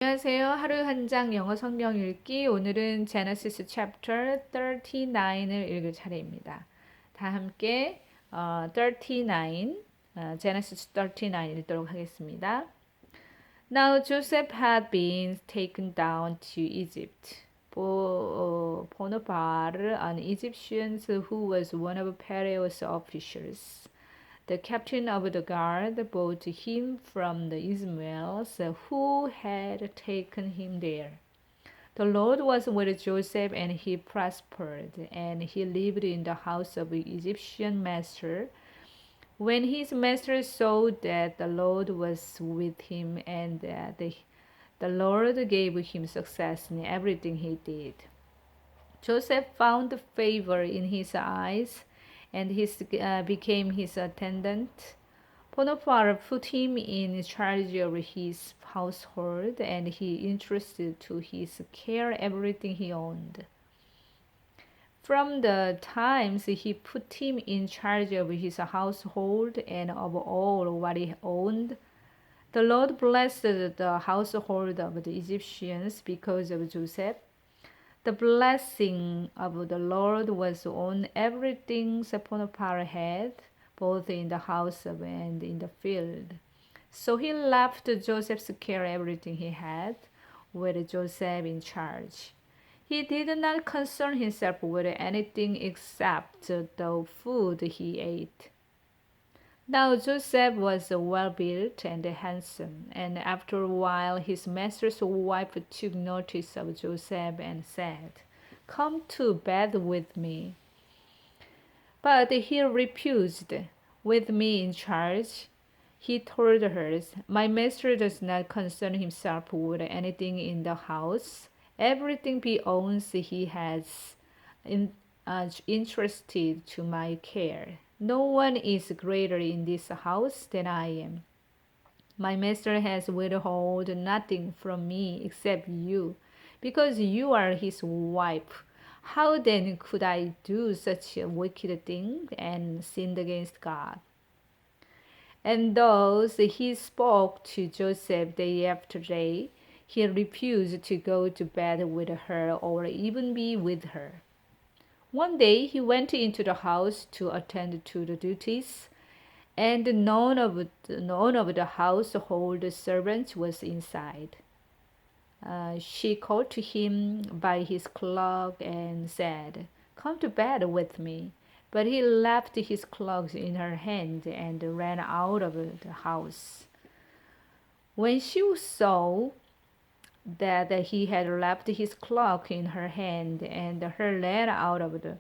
안녕하세요. 하루 한 장 영어 성경 읽기. 오늘은 Genesis chapter 39을 읽을 차례입니다. 다 함께 39, Genesis 39 읽도록 하겠습니다. Now Joseph had been taken down to Egypt. Potiphar, an Egyptian who was one of Pharaoh's officials. The captain of the guard brought him from the Ishmaelites who had taken him there. The Lord was with Joseph, and he prospered, and he lived in the house of his Egyptian master. When his master saw that the Lord was with him and that the Lord gave him success in everything he did, Joseph found favor in his eyes, and became his attendant. Potiphar put him in charge of his household, and he entrusted to his care everything he owned. From the times he put him in charge of his household and of all what he owned, the Lord blessed the household of the Egyptians because of Joseph. The blessing of the Lord was on everything Potiphar had, both in the house and in the field. So he left Joseph's care everything he had, with Joseph in charge. He did not concern himself with anything except the food he ate. Now Joseph was well built and handsome, and after a while his master's wife took notice of Joseph and said, "Come to bed with me." But he refused. With me in charge, he told her, "My master does not concern himself with anything in the house. Everything he owns he has entrusted to my care. No one is greater in this house than I am. My master has withheld nothing from me except you, because you are his wife. How then could I do such a wicked thing and sin against God?" And thus he spoke to Joseph day after day. He refused to go to bed with her or even be with her. One day he went into the house to attend to the duties, and none of the household servants was inside. She called to him by his cloak and said, "Come to bed with me." But he left his cloak in her hand and ran out of the house. When she saw that he had left his cloak in her hand and her ran out of the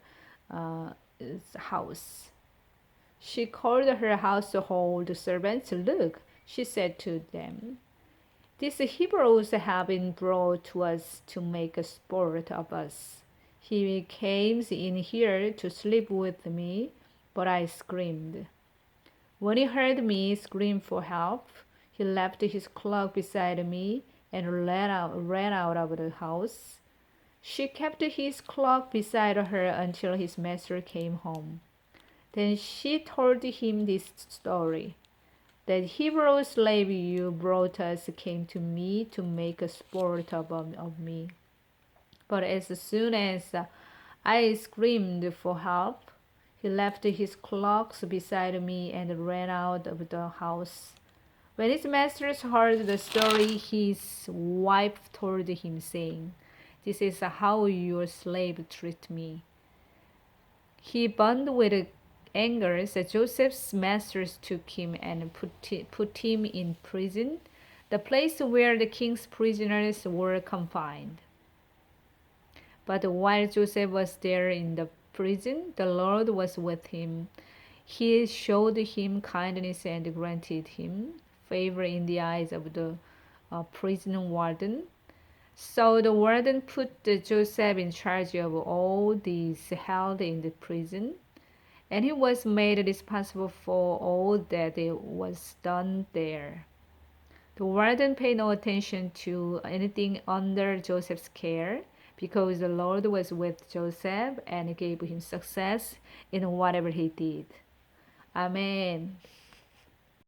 house, she called her household servants. "Look," she said to them, "these Hebrews have been brought to us to make a sport of us. He came in here to sleep with me, but I screamed. When he heard me scream for help, he left his cloak beside me and ran out of the house." She kept his cloak beside her until his master came home. Then she told him this story. "That Hebrew slave you brought us came to me to make a sport of me. But as soon as I screamed for help, he left his cloaks beside me and ran out of the house." When his master heard the story, his wife told him, saying, "This is how your slave treats me." He burned with anger, so Joseph's masters took him and put him in prison, the place where the king's prisoners were confined. But while Joseph was there in the prison, the Lord was with him. He showed him kindness and granted him favor in the eyes of the prison warden. So the warden put Joseph in charge of all these held in the prison, and he was made responsible for all that was done there. The warden paid no attention to anything under Joseph's care, because the Lord was with Joseph and gave him success in whatever he did. Amen.